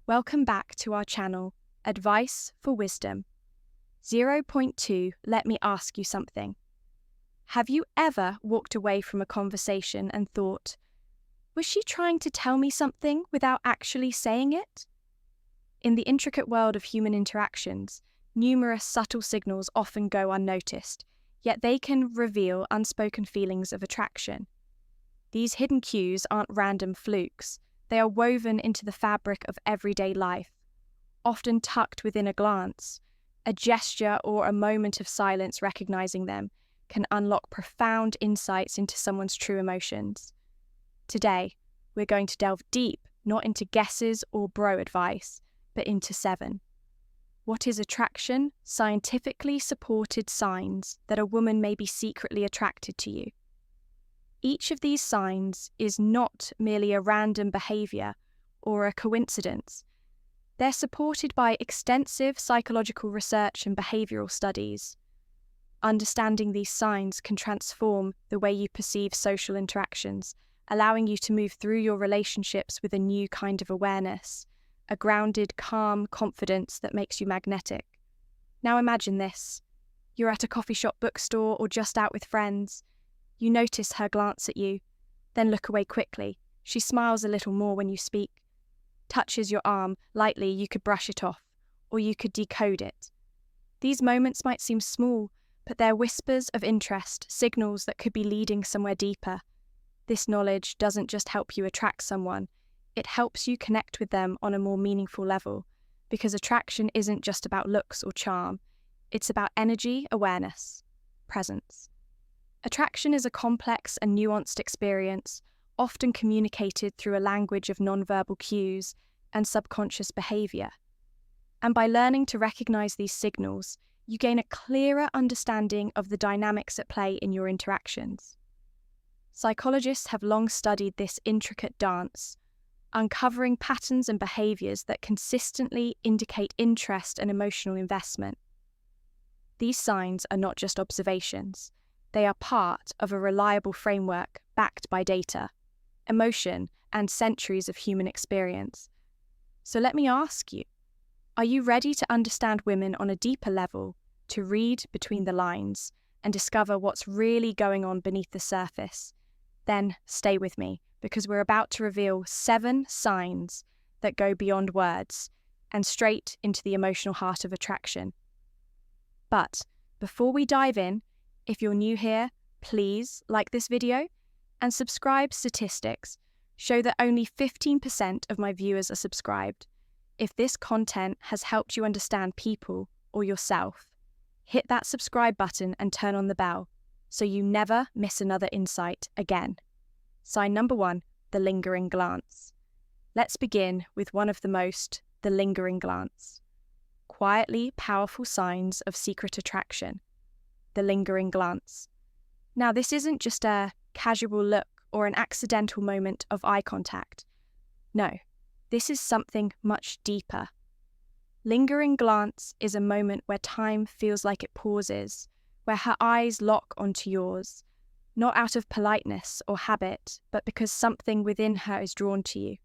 Welcome back to our channel, Advice for Wisdom. 0.2 Let me ask you something. Have you ever walked away from a conversation and thought, was she trying to tell me something without actually saying it? In the intricate world of human interactions, numerous subtle signals often go unnoticed, yet they can reveal unspoken feelings of attraction. These hidden cues aren't random flukes. They are woven into the fabric of everyday life, often tucked within a glance. A gesture or a moment of silence recognizing them can unlock profound insights into someone's true emotions. Today, we're going to delve deep, not into guesses or bro advice, but into 7. What is attraction? Scientifically supported signs that a woman may be secretly attracted to you. Each of these signs is not merely a random behavior or a coincidence. They're supported by extensive psychological research and behavioral studies. Understanding these signs can transform the way you perceive social interactions, allowing you to move through your relationships with a new kind of awareness, a grounded, calm confidence that makes you magnetic. Now imagine this. You're at a coffee shop, bookstore, or just out with friends. You notice her glance at you, then look away quickly. She smiles a little more when you speak, touches your arm lightly. You could brush it off, or you could decode it. These moments might seem small, but they're whispers of interest, signals that could be leading somewhere deeper. This knowledge doesn't just help you attract someone, it helps you connect with them on a more meaningful level, because attraction isn't just about looks or charm, it's about energy, awareness, presence. Attraction is a complex and nuanced experience, often communicated through a language of nonverbal cues and subconscious behavior. And by learning to recognize these signals, you gain a clearer understanding of the dynamics at play in your interactions. Psychologists have long studied this intricate dance, uncovering patterns and behaviors that consistently indicate interest and emotional investment. These signs are not just observations. They are part of a reliable framework backed by data, emotion, and centuries of human experience. So let me ask you, are you ready to understand women on a deeper level, to read between the lines, and discover what's really going on beneath the surface? Then stay with me, because we're about to reveal 7 signs that go beyond words and straight into the emotional heart of attraction. But before we dive in, if you're new here, please like this video and subscribe. Statistics show that only 15% of my viewers are subscribed. If this content has helped you understand people or yourself, hit that subscribe button and turn on the bell so you never miss another insight again. Sign number 1, the lingering glance. Let's begin with one of the lingering glance. Quietly powerful signs of secret attraction. The lingering glance. Now, this isn't just a casual look or an accidental moment of eye contact. No, this is something much deeper. Lingering glance is a moment where time feels like it pauses, where her eyes lock onto yours, not out of politeness or habit, but because something within her is drawn to you.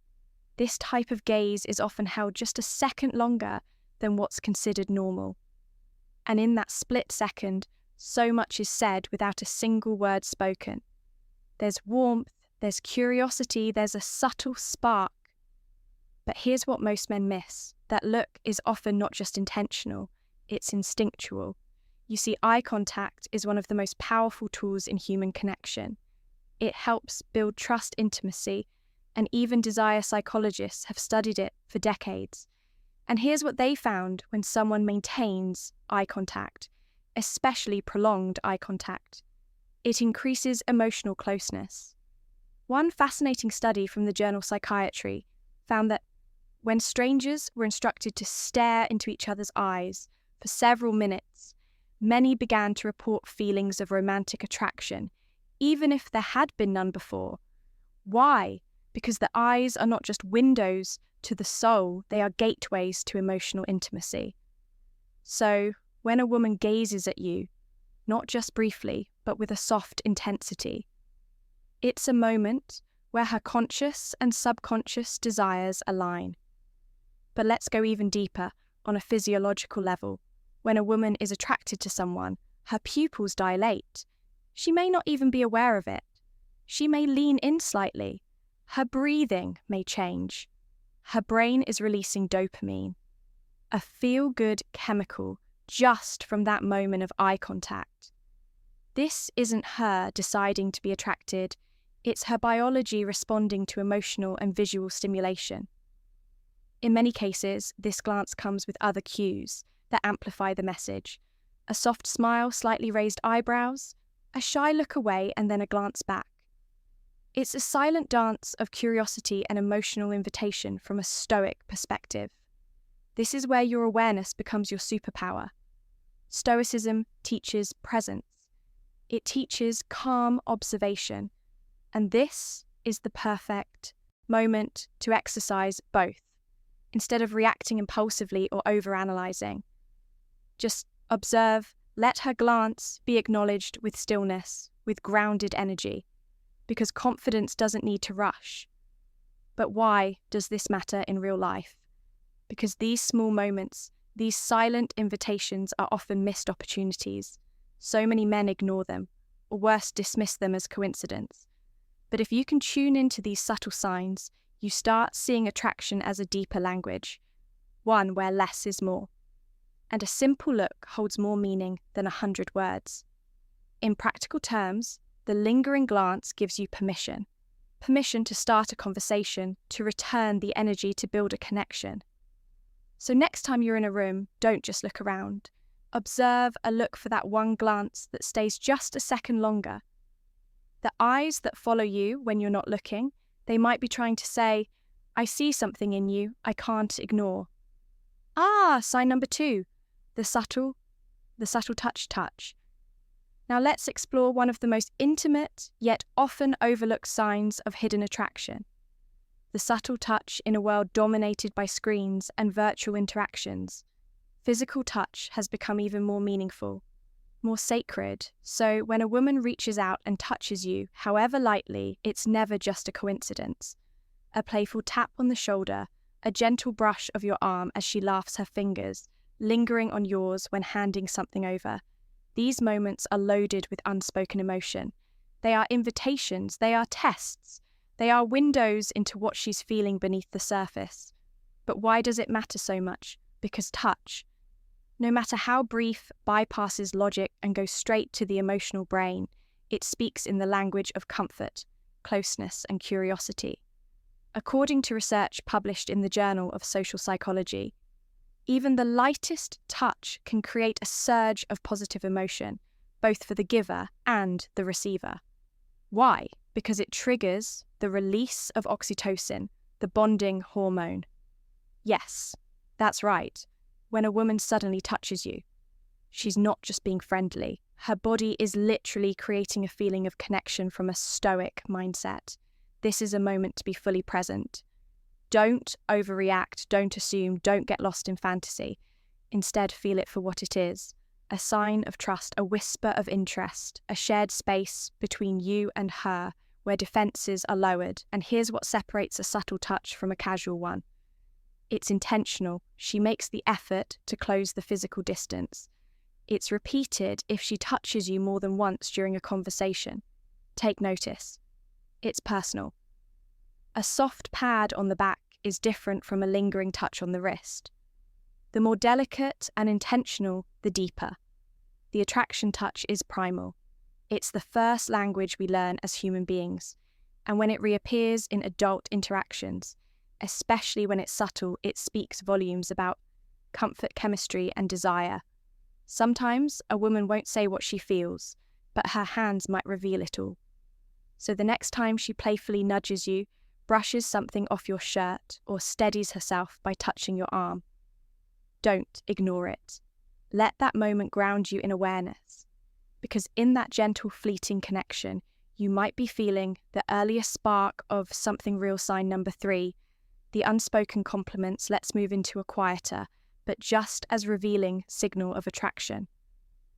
This type of gaze is often held just a second longer than what's considered normal. And in that split second, so much is said without a single word spoken. There's warmth, there's curiosity, there's a subtle spark. But here's what most men miss. That look is often not just intentional, it's instinctual. You see, eye contact is one of the most powerful tools in human connection. It helps build trust, intimacy, and even desire psychologists have studied it for decades. And here's what they found when someone maintains eye contact, especially prolonged eye contact. It increases emotional closeness. One fascinating study from the journal Psychiatry found that when strangers were instructed to stare into each other's eyes for several minutes, many began to report feelings of romantic attraction, even if there had been none before. Why? Because the eyes are not just windows to the soul, they are gateways to emotional intimacy. So, when a woman gazes at you, not just briefly, but with a soft intensity, it's a moment where her conscious and subconscious desires align. But let's go even deeper on a physiological level. When a woman is attracted to someone, her pupils dilate. She may not even be aware of it. She may lean in slightly. Her breathing may change. Her brain is releasing dopamine, a feel-good chemical just from that moment of eye contact. This isn't her deciding to be attracted, it's her biology responding to emotional and visual stimulation. In many cases, this glance comes with other cues that amplify the message. A soft smile, slightly raised eyebrows, a shy look away and then a glance back. It's a silent dance of curiosity and emotional invitation from a stoic perspective. This is where your awareness becomes your superpower. Stoicism teaches presence. It teaches calm observation. And this is the perfect moment to exercise both, instead of reacting impulsively or overanalyzing. Just observe, let her glance be acknowledged with stillness, with grounded energy, because confidence doesn't need to rush. But why does this matter in real life? Because these small moments, these silent invitations are often missed opportunities. So many men ignore them, or worse, dismiss them as coincidence. But if you can tune into these subtle signs, you start seeing attraction as a deeper language, one where less is more. And a simple look holds more meaning than 100 words. In practical terms, the lingering glance gives you permission to start a conversation, to return the energy to build a connection. So next time you're in a room, don't just look around. Observe and look for that one glance that stays just a second longer. The eyes that follow you when you're not looking, they might be trying to say, I see something in you I can't ignore. Sign number 2, the subtle touch. Now let's explore one of the most intimate, yet often overlooked signs of hidden attraction. The subtle touch in a world dominated by screens and virtual interactions. Physical touch has become even more meaningful, more sacred. So when a woman reaches out and touches you, however lightly, it's never just a coincidence. A playful tap on the shoulder, a gentle brush of your arm as she laughs her fingers, lingering on yours when handing something over. These moments are loaded with unspoken emotion. They are invitations, they are tests, they are windows into what she's feeling beneath the surface. But why does it matter so much? Because touch, no matter how brief, bypasses logic and goes straight to the emotional brain. It speaks in the language of comfort, closeness, and curiosity. According to research published in the Journal of Social Psychology, even the lightest touch can create a surge of positive emotion, both for the giver and the receiver. Why? Because it triggers the release of oxytocin, the bonding hormone. Yes, that's right. When a woman suddenly touches you, she's not just being friendly. Her body is literally creating a feeling of connection from a stoic mindset. This is a moment to be fully present. Don't overreact, don't assume, don't get lost in fantasy. Instead, feel it for what it is. A sign of trust, a whisper of interest, a shared space between you and her where defenses are lowered. And here's what separates a subtle touch from a casual one. It's intentional. She makes the effort to close the physical distance. It's repeated if she touches you more than once during a conversation. Take notice. It's personal. A soft pad on the back is different from a lingering touch on the wrist. The more delicate and intentional, the deeper. The attraction touch is primal. It's the first language we learn as human beings, and when it reappears in adult interactions, especially when it's subtle, it speaks volumes about comfort, chemistry, and desire. Sometimes a woman won't say what she feels, but her hands might reveal it all. So the next time she playfully nudges you, brushes something off your shirt, or steadies herself by touching your arm, don't ignore it. Let that moment ground you in awareness, because in that gentle, fleeting connection, you might be feeling the earlier spark of something real. Sign number 3, the unspoken compliments. Let's move into a quieter, but just as revealing signal of attraction.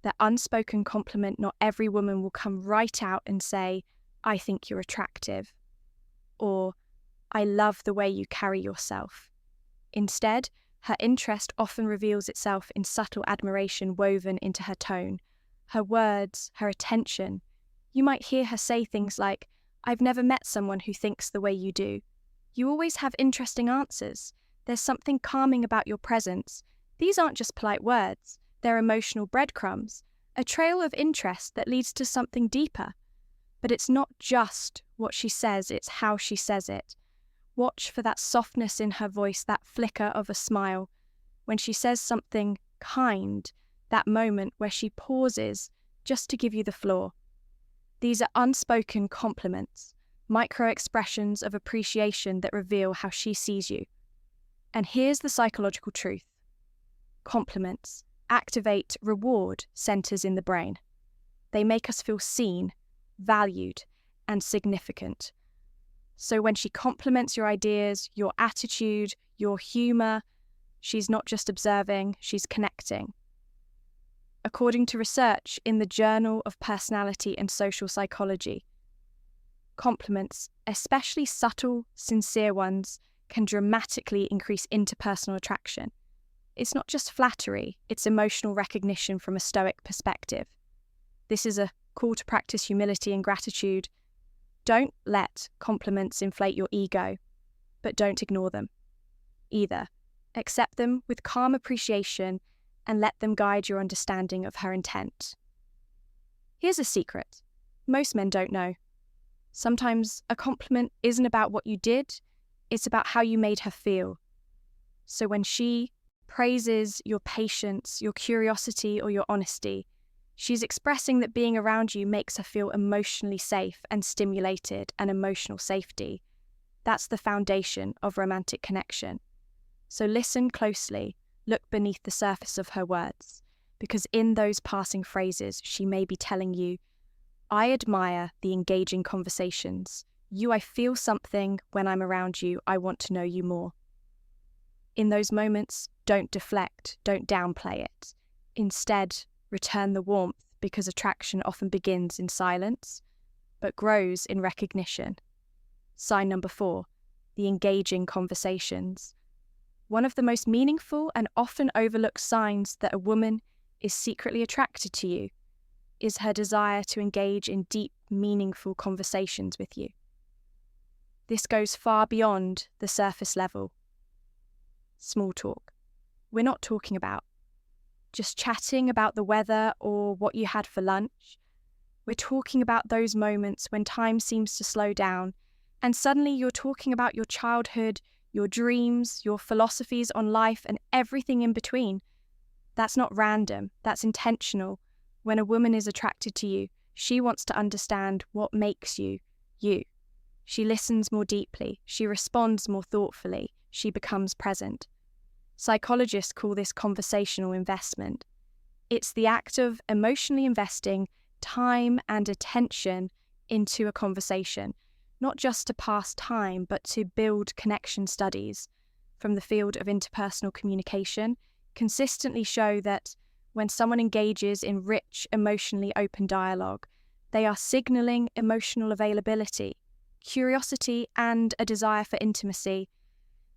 That unspoken compliment, not every woman will come right out and say, I think you're attractive, or I love the way you carry yourself. Instead, her interest often reveals itself in subtle admiration woven into her tone, her words, her attention. You might hear her say things like, "I've never met someone who thinks the way you do. You always have interesting answers. There's something calming about your presence." These aren't just polite words, they're emotional breadcrumbs, a trail of interest that leads to something deeper. But it's not just what she says, it's how she says it. Watch for that softness in her voice, that flicker of a smile. When she says something kind, that moment where she pauses just to give you the floor. These are unspoken compliments, micro-expressions of appreciation that reveal how she sees you. And here's the psychological truth. Compliments activate reward centers in the brain. They make us feel seen, valued, and significant. So when she compliments your ideas, your attitude, your humor, she's not just observing, she's connecting. According to research in the Journal of Personality and Social Psychology, compliments, especially subtle, sincere ones, can dramatically increase interpersonal attraction. It's not just flattery, it's emotional recognition from a Stoic perspective. This is a call to practice humility and gratitude. Don't let compliments inflate your ego, but don't ignore them either. Accept them with calm appreciation and let them guide your understanding of her intent. Here's a secret most men don't know. Sometimes a compliment isn't about what you did, it's about how you made her feel. So when she praises your patience, your curiosity, or your honesty, she's expressing that being around you makes her feel emotionally safe and stimulated, and emotional safety. That's the foundation of romantic connection. So listen closely, look beneath the surface of her words, because in those passing phrases, she may be telling you, "I admire the engaging conversations. I feel something when I'm around you. I want to know you more." In those moments, don't deflect, don't downplay it. Instead, return the warmth, because attraction often begins in silence, but grows in recognition. Sign number 4, the engaging conversations. One of the most meaningful and often overlooked signs that a woman is secretly attracted to you is her desire to engage in deep, meaningful conversations with you. This goes far beyond the surface level. Small talk. We're not talking about just chatting about the weather or what you had for lunch. We're talking about those moments when time seems to slow down and suddenly you're talking about your childhood, your dreams, your philosophies on life, and everything in between. That's not random, that's intentional. When a woman is attracted to you, she wants to understand what makes you, you. She listens more deeply, she responds more thoughtfully, she becomes present. Psychologists call this conversational investment. It's the act of emotionally investing time and attention into a conversation, not just to pass time, but to build connection. Studies from the field of interpersonal communication consistently show that when someone engages in rich, emotionally open dialogue, they are signaling emotional availability, curiosity, and a desire for intimacy.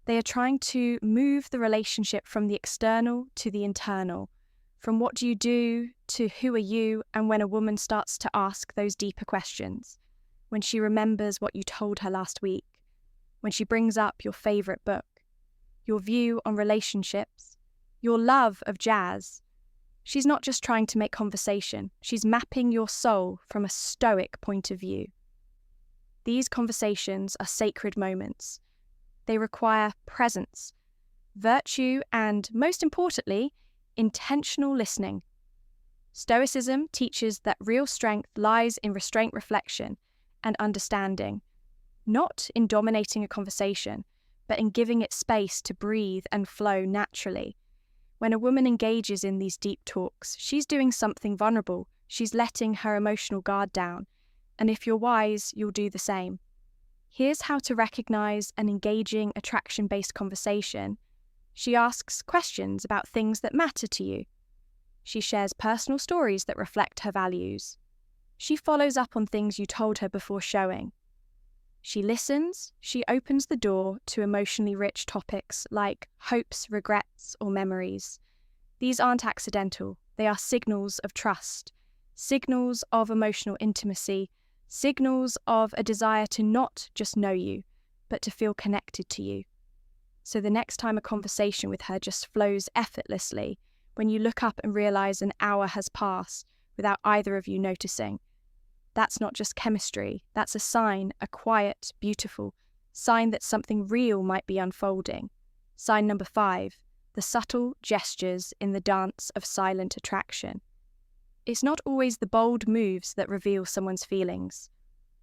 They are trying to move the relationship from the external to the internal, from what do you do to who are you, and when a woman starts to ask those deeper questions, when she remembers what you told her last week, when she brings up your favourite book, your view on relationships, your love of jazz, she's not just trying to make conversation, she's mapping your soul from a Stoic point of view. These conversations are sacred moments. They require presence, virtue, and, most importantly, intentional listening. Stoicism teaches that real strength lies in restraint, reflection, and understanding, not in dominating a conversation, but in giving it space to breathe and flow naturally. When a woman engages in these deep talks, she's doing something vulnerable. She's letting her emotional guard down. And if you're wise, you'll do the same. Here's how to recognize an engaging, attraction-based conversation. She asks questions about things that matter to you. She shares personal stories that reflect her values. She follows up on things you told her before showing. She listens, she opens the door to emotionally rich topics like hopes, regrets, or memories. These aren't accidental, they are signals of trust, signals of emotional intimacy, signals of a desire to not just know you, but to feel connected to you. So the next time a conversation with her just flows effortlessly, when you look up and realize an hour has passed without either of you noticing, that's not just chemistry, that's a sign, a quiet, beautiful sign that something real might be unfolding. Sign number 5, the subtle gestures in the dance of silent attraction. It's not always the bold moves that reveal someone's feelings.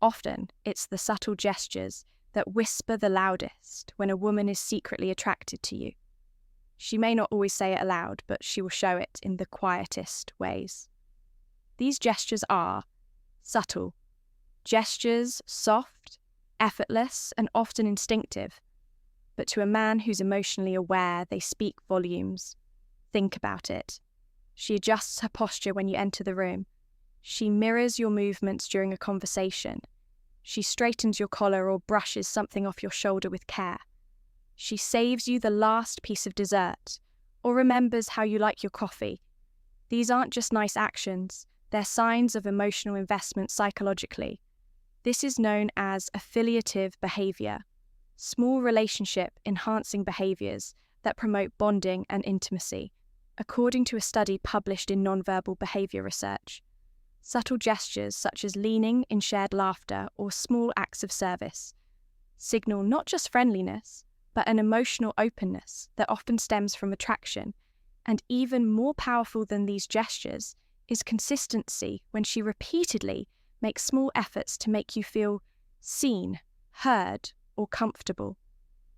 Often, it's the subtle gestures that whisper the loudest when a woman is secretly attracted to you. She may not always say it aloud, but she will show it in the quietest ways. These gestures are subtle. Gestures soft, effortless, and often instinctive. But to a man who's emotionally aware, they speak volumes. Think about it. She adjusts her posture when you enter the room. She mirrors your movements during a conversation. She straightens your collar or brushes something off your shoulder with care. She saves you the last piece of dessert, or remembers how you like your coffee. These aren't just nice actions. They're signs of emotional investment psychologically. This is known as affiliative behavior, small relationship-enhancing behaviors that promote bonding and intimacy, according to a study published in Nonverbal behavior research. Subtle gestures such as leaning in shared laughter or small acts of service signal not just friendliness, but an emotional openness that often stems from attraction, and even more powerful than these gestures is consistency when she repeatedly makes small efforts to make you feel seen, heard, or comfortable.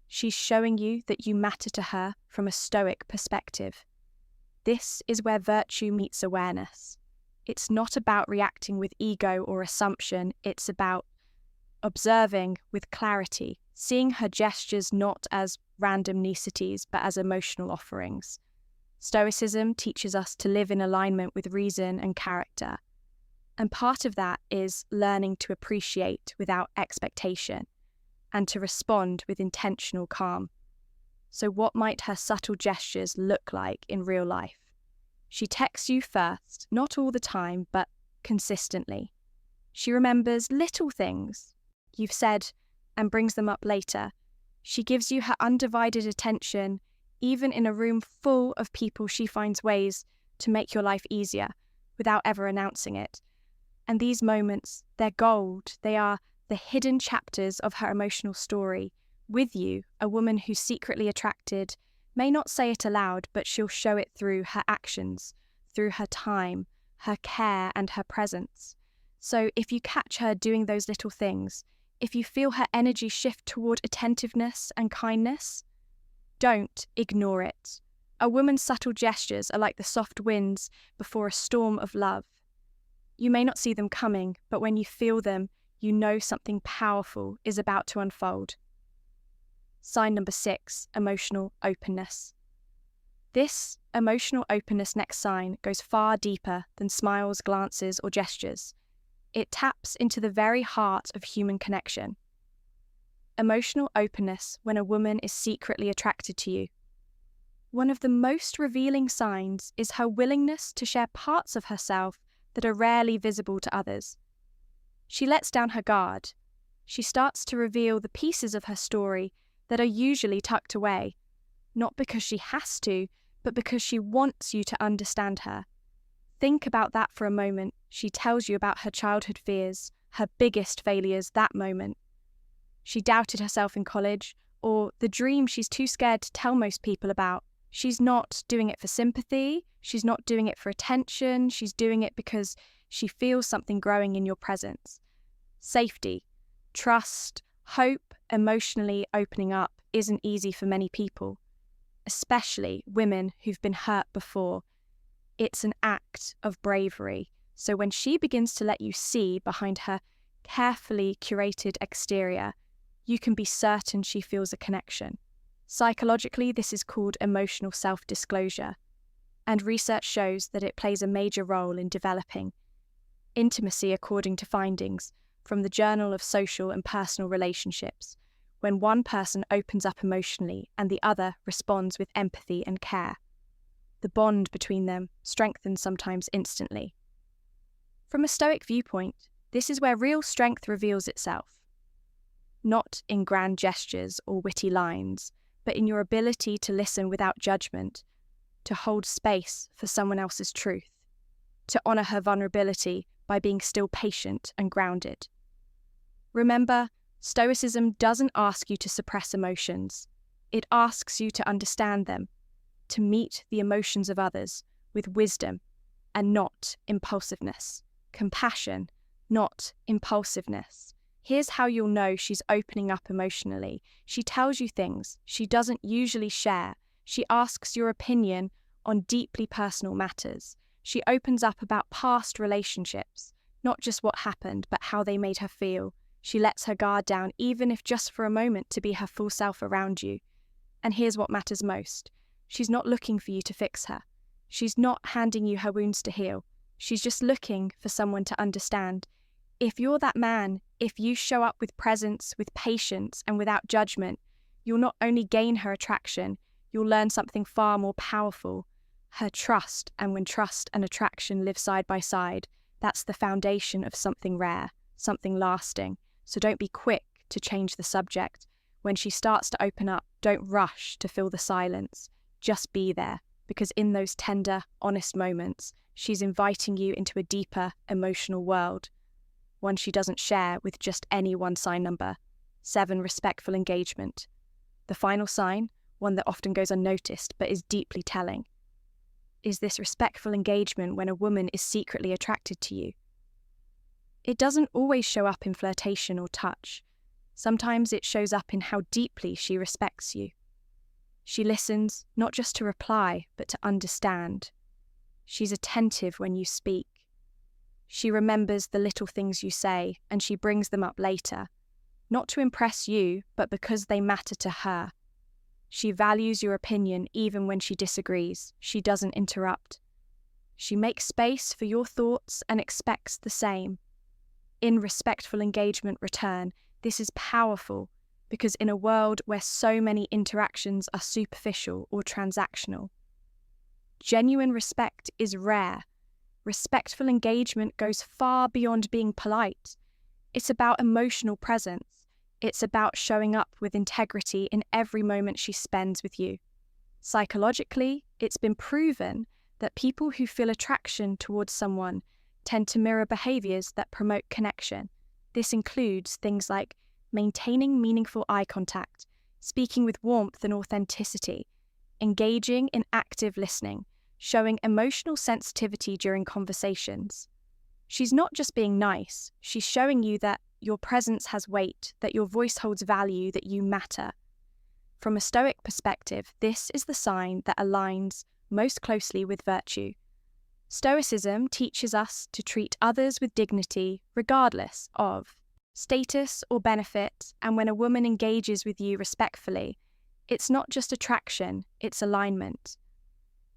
She's showing you that you matter to her from a stoic perspective. This is where virtue meets awareness. It's not about reacting with ego or assumption, it's about observing with clarity, seeing her gestures not as random niceties but as emotional offerings. Stoicism teaches us to live in alignment with reason and character, and part of that is learning to appreciate without expectation and to respond with intentional calm. So what might her subtle gestures look like in real life? She texts you first, not all the time, but consistently. She remembers little things you've said and brings them up later. She gives you her undivided attention, even in a room full of people. She finds ways to make your life easier without ever announcing it. And these moments, they're gold. They are the hidden chapters of her emotional story. With you, a woman who's secretly attracted may not say it aloud, but she'll show it through her actions, through her time, her care, and her presence. So if you catch her doing those little things, if you feel her energy shift toward attentiveness and kindness, don't ignore it. A woman's subtle gestures are like the soft winds before a storm of love. You may not see them coming, but when you feel them, you know something powerful is about to unfold. Sign number 6, emotional openness. This emotional openness next sign goes far deeper than smiles, glances, or gestures. It taps into the very heart of human connection. Emotional openness when a woman is secretly attracted to you. One of the most revealing signs is her willingness to share parts of herself that are rarely visible to others. She lets down her guard. She starts to reveal the pieces of her story that are usually tucked away, not because she has to, but because she wants you to understand her. Think about that for a moment. She tells you about her childhood fears, her biggest failures that moment. She doubted herself in college, or the dream she's too scared to tell most people about. She's not doing it for sympathy, she's not doing it for attention, she's doing it because she feels something growing in your presence. Safety, trust, hope, emotionally opening up isn't easy for many people, especially women who've been hurt before. It's an act of bravery. So when she begins to let you see behind her carefully curated exterior, you can be certain she feels a connection. Psychologically, this is called emotional self-disclosure, and research shows that it plays a major role in developing intimacy according to findings from the Journal of Social and Personal Relationships, when one person opens up emotionally and the other responds with empathy and care. The bond between them strengthens sometimes instantly. From a Stoic viewpoint, this is where real strength reveals itself. Not in grand gestures or witty lines, but in your ability to listen without judgment, to hold space for someone else's truth, to honor her vulnerability by being still patient and grounded. Remember, Stoicism doesn't ask you to suppress emotions. It asks you to understand them, to meet the emotions of others with wisdom and not impulsiveness, compassion, not impulsiveness. Here's how you'll know she's opening up emotionally. She tells you things she doesn't usually share. She asks your opinion on deeply personal matters. She opens up about past relationships, not just what happened, but how they made her feel. She lets her guard down, even if just for a moment, to be her full self around you. And here's what matters most. She's not looking for you to fix her. She's not handing you her wounds to heal. She's just looking for someone to understand. If you're that man, if you show up with presence, with patience, and without judgment, you'll not only gain her attraction, you'll learn something far more powerful, her trust. And when trust and attraction live side by side, that's the foundation of something rare, something lasting. So don't be quick to change the subject. When she starts to open up, don't rush to fill the silence. Just be there, because in those tender, honest moments, she's inviting you into a deeper emotional world, one she doesn't share with just any one sign number. 7, respectful engagement. The final sign, one that often goes unnoticed but is deeply telling, is this respectful engagement when a woman is secretly attracted to you. It doesn't always show up in flirtation or touch. Sometimes it shows up in how deeply she respects you. She listens, not just to reply, but to understand. She's attentive when you speak. She remembers the little things you say, and she brings them up later, not to impress you, but because they matter to her. She values your opinion even when she disagrees. She doesn't interrupt. She makes space for your thoughts and expects the same. In respectful engagement return, this is powerful because in a world where so many interactions are superficial or transactional, genuine respect is rare. Respectful engagement goes far beyond being polite. It's about emotional presence. It's about showing up with integrity in every moment she spends with you. Psychologically, it's been proven that people who feel attraction towards someone tend to mirror behaviors that promote connection. This includes things like maintaining meaningful eye contact, speaking with warmth and authenticity, engaging in active listening, showing emotional sensitivity during conversations. She's not just being nice, she's showing you that your presence has weight, that your voice holds value, that you matter. From a Stoic perspective, this is the sign that aligns most closely with virtue. Stoicism teaches us to treat others with dignity regardless of status or benefit, and when a woman engages with you respectfully, it's not just attraction, it's alignment.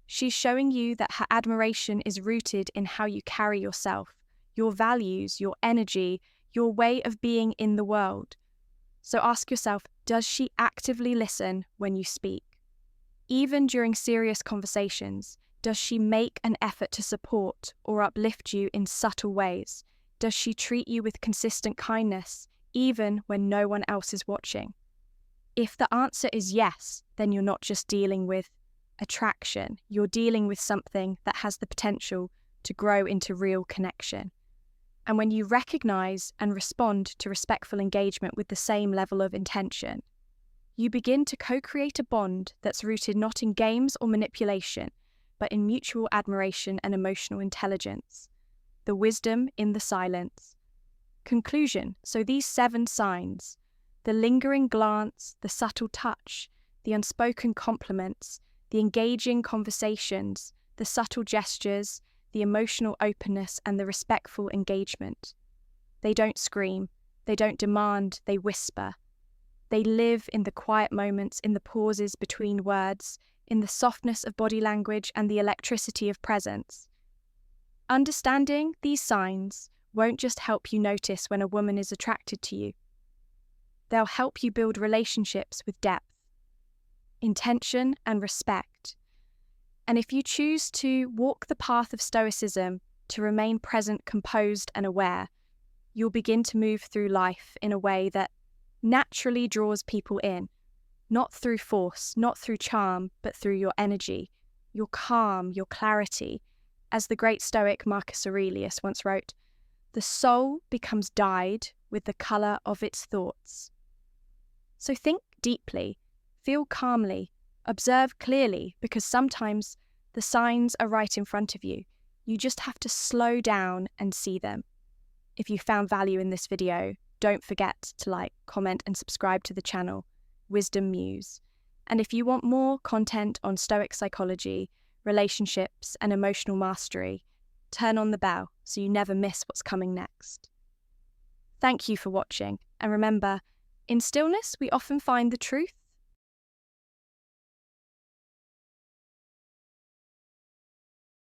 She's showing you that her admiration is rooted in how you carry yourself, your values, your energy, your way of being in the world. So ask yourself, does she actively listen when you speak? Even during serious conversations, does she make an effort to support or uplift you in subtle ways? Does she treat you with consistent kindness, even when no one else is watching? If the answer is yes, then you're not just dealing with attraction, you're dealing with something that has the potential to grow into real connection. And when you recognize and respond to respectful engagement with the same level of intention, you begin to co-create a bond that's rooted not in games or manipulation, but in mutual admiration and emotional intelligence. The wisdom in the silence. Conclusion. So these 7 signs, the lingering glance, the subtle touch, the unspoken compliments, the engaging conversations, the subtle gestures, the emotional openness, and the respectful engagement. They don't scream, they don't demand, they whisper. They live in the quiet moments, in the pauses between words, in the softness of body language and the electricity of presence. Understanding these signs won't just help you notice when a woman is attracted to you. They'll help you build relationships with depth, intention, and respect. And if you choose to walk the path of Stoicism, to remain present, composed, and aware, you'll begin to move through life in a way that naturally draws people in, not through force, not through charm, but through your energy, your calm, your clarity. As the great Stoic Marcus Aurelius once wrote, "The soul becomes dyed with the colour of its thoughts." So think deeply, feel calmly, observe clearly, because sometimes the signs are right in front of you. You just have to slow down and see them. If you found value in this video, don't forget to like, comment, and subscribe to the channel, Wisdom Muse. And if you want more content on Stoic psychology, relationships, and emotional mastery, turn on the bell so you never miss what's coming next. Thank you for watching, and remember, in stillness we often find the truth